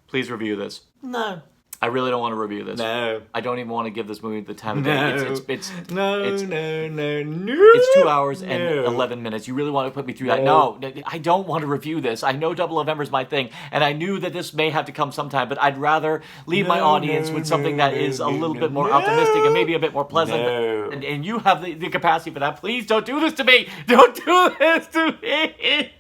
Please review this. No. I really don't want to review this. No. I don't even want to give this movie the time of day. No. It's No. It's 2 hours and 11 minutes. You really want to put me through that? No, I don't want to review this. I know Double November is my thing, and I knew that this may have to come sometime, but I'd rather leave my audience with something that is a little bit more optimistic and maybe a bit more pleasant. And you have the capacity for that. Please don't do this to me. Don't do this to me.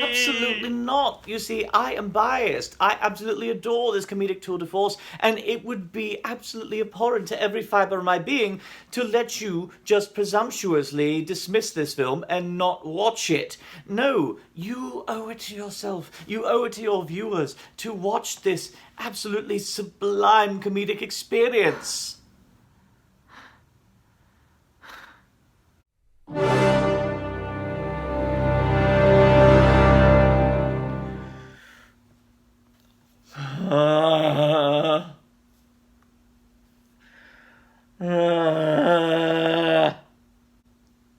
Absolutely not. You see, I am biased. I absolutely adore this comedic tour de force, and it would be absolutely abhorrent to every fiber of my being to let you just presumptuously dismiss this film and not watch it. No, you owe it to yourself. You owe it to your viewers to watch this absolutely sublime comedic experience.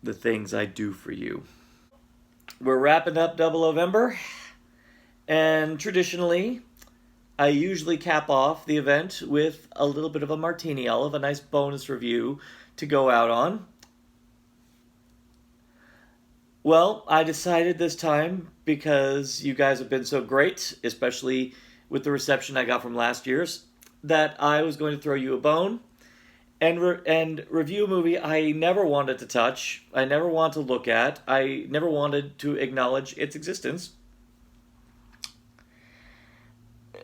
The things I do for you. We're wrapping up Double November, and traditionally, I usually cap off the event with a little bit of a martini olive, a nice bonus review to go out on. Well, I decided this time, because you guys have been so great, especially with the reception I got from last year's, that I was going to throw you a bone and review a movie I never wanted to touch, I never wanted to look at, I never wanted to acknowledge its existence.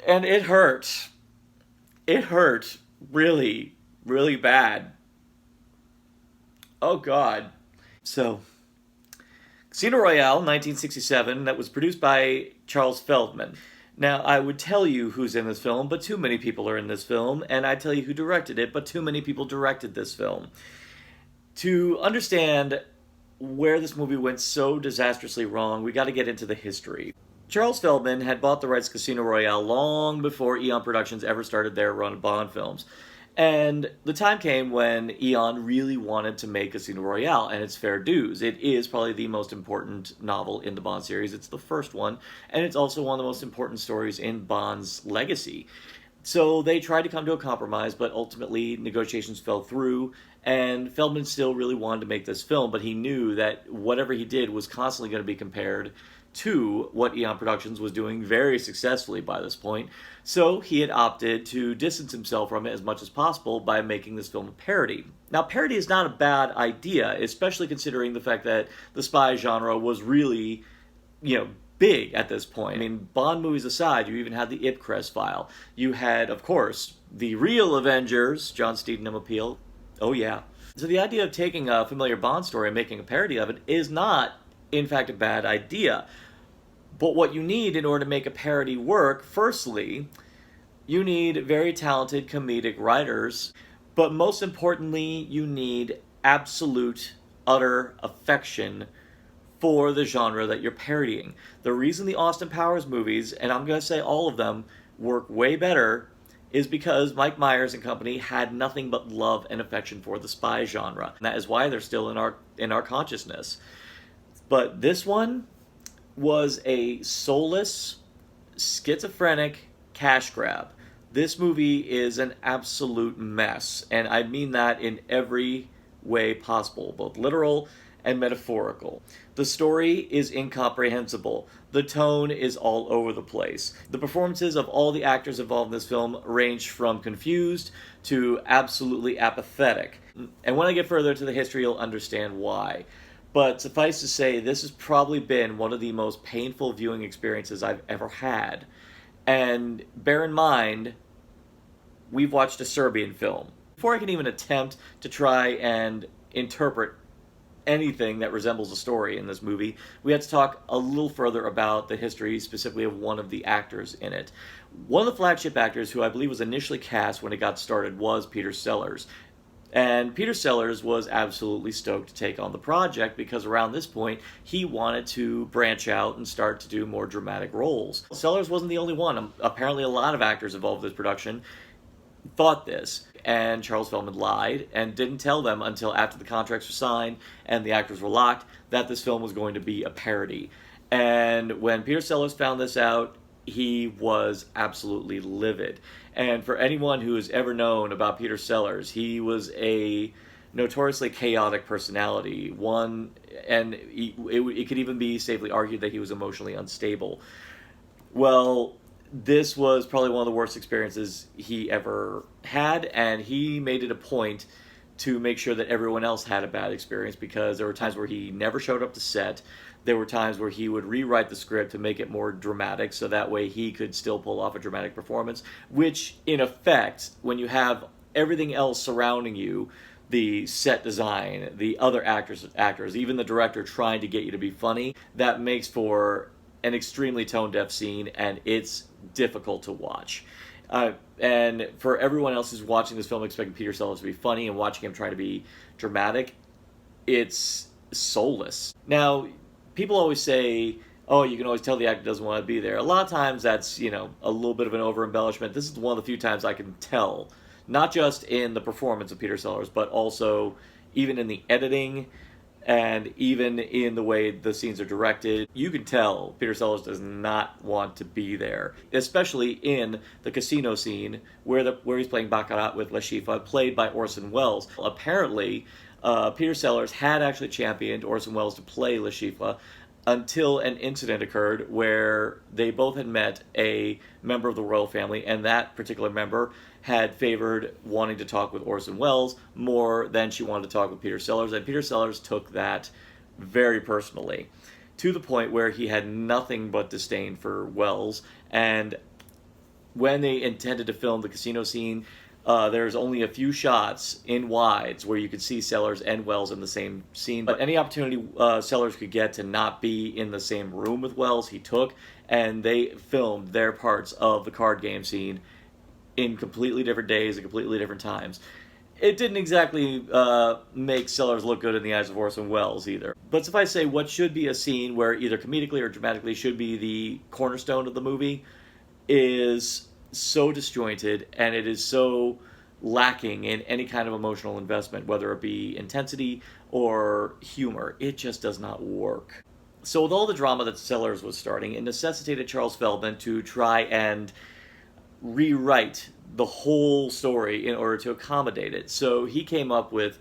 And it hurt. It hurt really, really bad. Oh, God. So, Casino Royale, 1967, that was produced by Charles Feldman. Now, I would tell you who's in this film, but too many people are in this film, and I'd tell you who directed it, but too many people directed this film. To understand where this movie went so disastrously wrong, we got to get into the history. Charles Feldman had bought the rights to Casino Royale long before Eon Productions ever started their run of Bond films. And the time came when Eon really wanted to make Casino Royale, and it's fair dues. It is probably the most important novel in the Bond series. It's the first one, and it's also one of the most important stories in Bond's legacy. So they tried to come to a compromise, but ultimately negotiations fell through, and Feldman still really wanted to make this film, but he knew that whatever he did was constantly going to be compared to what Eon Productions was doing very successfully by this point. So he had opted to distance himself from it as much as possible by making this film a parody. Now, parody is not a bad idea, especially considering the fact that the spy genre was really, big at this point. I mean, Bond movies aside, you even had the Ipcress file. You had, of course, the real Avengers, John Steedham appeal. Oh yeah. So the idea of taking a familiar Bond story and making a parody of it is not, in fact, a bad idea. But what you need in order to make a parody work, firstly, you need very talented comedic writers, but most importantly, you need absolute, utter affection for the genre that you're parodying. The reason the Austin Powers movies, and I'm going to say all of them, work way better is because Mike Myers and company had nothing but love and affection for the spy genre. And that is why they're still in our consciousness. But this one was a soulless, schizophrenic cash grab. This movie is an absolute mess, and I mean that in every way possible, both literal and metaphorical. The story is incomprehensible. The tone is all over the place. The performances of all the actors involved in this film range from confused to absolutely apathetic. And when I get further into the history, you'll understand why. But suffice to say, this has probably been one of the most painful viewing experiences I've ever had. And bear in mind, we've watched a Serbian film. Before I can even attempt to try and interpret anything that resembles a story in this movie, we had to talk a little further about the history, specifically of one of the actors in it. One of the flagship actors, who I believe was initially cast when it got started, was Peter Sellers. And Peter Sellers was absolutely stoked to take on the project because around this point, he wanted to branch out and start to do more dramatic roles. Sellers wasn't the only one. Apparently a lot of actors involved in this production thought this, and Charles Feldman lied and didn't tell them until after the contracts were signed and the actors were locked that this film was going to be a parody. And when Peter Sellers found this out, he was absolutely livid. And for anyone who has ever known about Peter Sellers, he was a notoriously chaotic personality. It could even be safely argued that he was emotionally unstable. Well, this was probably one of the worst experiences he ever had, and he made it a point to make sure that everyone else had a bad experience, because there were times where he never showed up to set. There were times where he would rewrite the script to make it more dramatic, so that way he could still pull off a dramatic performance, which, in effect, when you have everything else surrounding you, the set design, the other actors, even the director trying to get you to be funny, that makes for an extremely tone-deaf scene, and it's difficult to watch. And for everyone else who's watching this film expecting Peter Sellers to be funny and watching him try to be dramatic, it's soulless. Now, people always say, oh, you can always tell the actor doesn't want to be there. A lot of times that's, a little bit of an over-embellishment. This is one of the few times I can tell, not just in the performance of Peter Sellers, but also even in the editing and even in the way the scenes are directed. You can tell Peter Sellers does not want to be there, especially in the casino scene where he's playing Baccarat with La Chifa, played by Orson Welles. Apparently, Peter Sellers had actually championed Orson Welles to play La Chifa until an incident occurred where they both had met a member of the royal family, and that particular member had favored wanting to talk with Orson Welles more than she wanted to talk with Peter Sellers, and Peter Sellers took that very personally, to the point where he had nothing but disdain for Welles. And when they intended to film the casino scene, there's only a few shots in wides where you could see Sellers and Welles in the same scene. But any opportunity Sellers could get to not be in the same room with Welles, he took, and they filmed their parts of the card game scene in completely different days and completely different times. It didn't exactly make Sellers look good in the eyes of Orson Welles either. But suffice to say, what should be a scene where either comedically or dramatically should be the cornerstone of the movie is so disjointed, and it is so lacking in any kind of emotional investment, whether it be intensity or humor. It just does not work. So with all the drama that Sellers was starting, it necessitated Charles Feldman to try and rewrite the whole story in order to accommodate it. So he came up with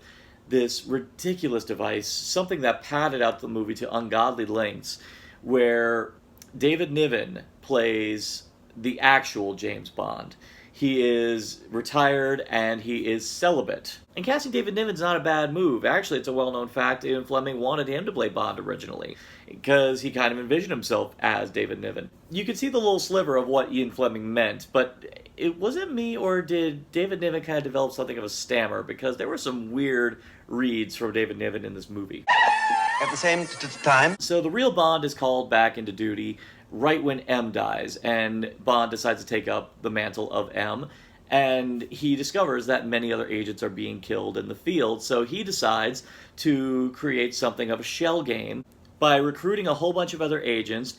this ridiculous device, something that padded out the movie to ungodly lengths, where David Niven plays the actual James Bond. He is retired and he is celibate. And casting David Niven's not a bad move. Actually, it's a well-known fact. Ian Fleming wanted him to play Bond originally, because he kind of envisioned himself as David Niven. You could see the little sliver of what Ian Fleming meant, but it wasn't me, or did David Niven kind of develop something of a stammer? Because there were some weird reads from David Niven in this movie. At the same time? So the real Bond is called back into duty right when M dies, and Bond decides to take up the mantle of M, and he discovers that many other agents are being killed in the field, so he decides to create something of a shell game by recruiting a whole bunch of other agents.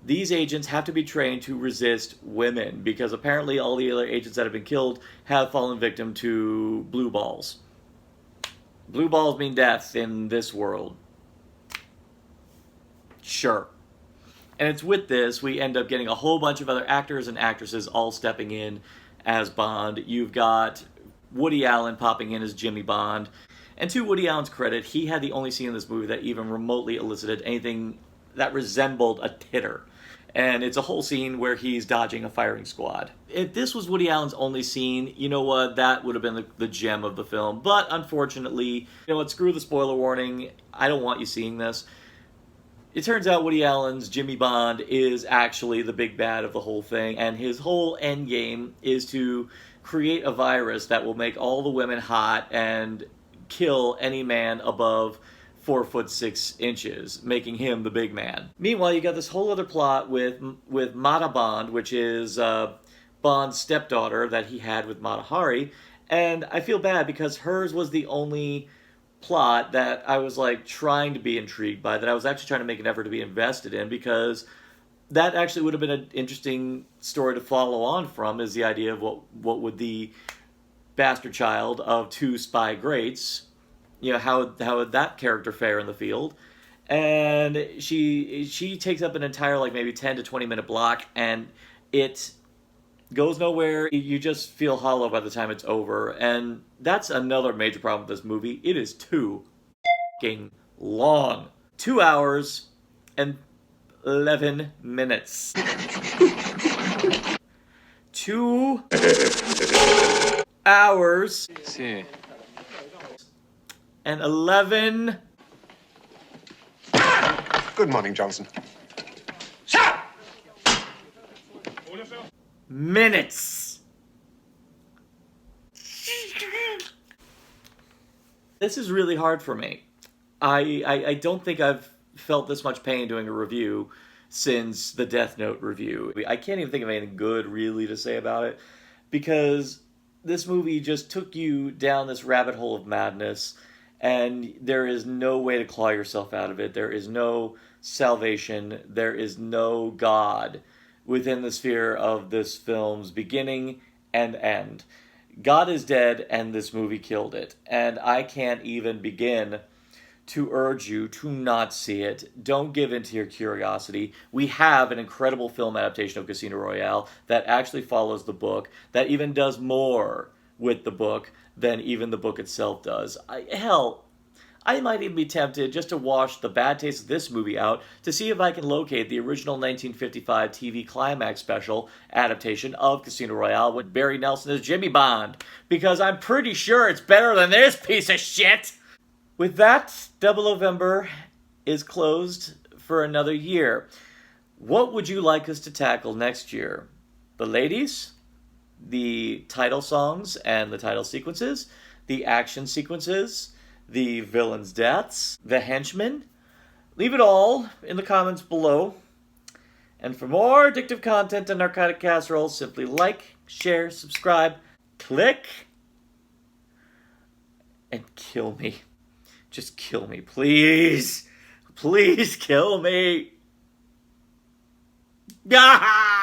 These agents have to be trained to resist women, because apparently all the other agents that have been killed have fallen victim to blue balls. Blue balls mean death in this world. Sure. And it's with this, we end up getting a whole bunch of other actors and actresses all stepping in as Bond. You've got Woody Allen popping in as Jimmy Bond. And to Woody Allen's credit, he had the only scene in this movie that even remotely elicited anything that resembled a titter. And it's a whole scene where he's dodging a firing squad. If this was Woody Allen's only scene, you know what, that would have been the gem of the film. But unfortunately, you know what, screw the spoiler warning, I don't want you seeing this. It turns out Woody Allen's Jimmy Bond is actually the big bad of the whole thing, and his whole end game is to create a virus that will make all the women hot and kill any man above 4'6", making him the big man. Meanwhile, you got this whole other plot with Mata Bond, which is Bond's stepdaughter that he had with Mata Hari, and I feel bad because hers was the only plot that I was trying to be intrigued by, that I was actually trying to make an effort to be invested in, because that actually would have been an interesting story to follow on from, is the idea of what would the bastard child of two spy greats, how would that character fare in the field. And she takes up an entire, like, maybe 10 to 20 minute block, and it goes nowhere. You just feel hollow by the time it's over. And that's another major problem with this movie. It is too f***ing long. 2 hours and 11 minutes. 2 hours See. and 11 Good morning, Johnson. minutes. This is really hard for me. I don't think I've felt this much pain doing a review since the Death Note review. I can't even think of anything good really to say about it, because this movie just took you down this rabbit hole of madness, and there is no way to claw yourself out of it. There is no salvation. There is no God within the sphere of this film's beginning and end. God is dead, and this movie killed it. And I can't even begin to urge you to not see it. Don't give in to your curiosity. We have an incredible film adaptation of Casino Royale that actually follows the book, that even does more with the book than even the book itself does. I might even be tempted just to wash the bad taste of this movie out to see if I can locate the original 1955 TV Climax special adaptation of Casino Royale with Barry Nelson as Jimmy Bond, because I'm pretty sure it's better than this piece of shit. With that, Double November is closed for another year. What would you like us to tackle next year? The ladies? The title songs and the title sequences? The action sequences? The villains' deaths? The henchmen? Leave it all in the comments below. And for more addictive content and narcotic casseroles, simply like, share, subscribe, click, and kill me. Just kill me, please. Please kill me. Ah!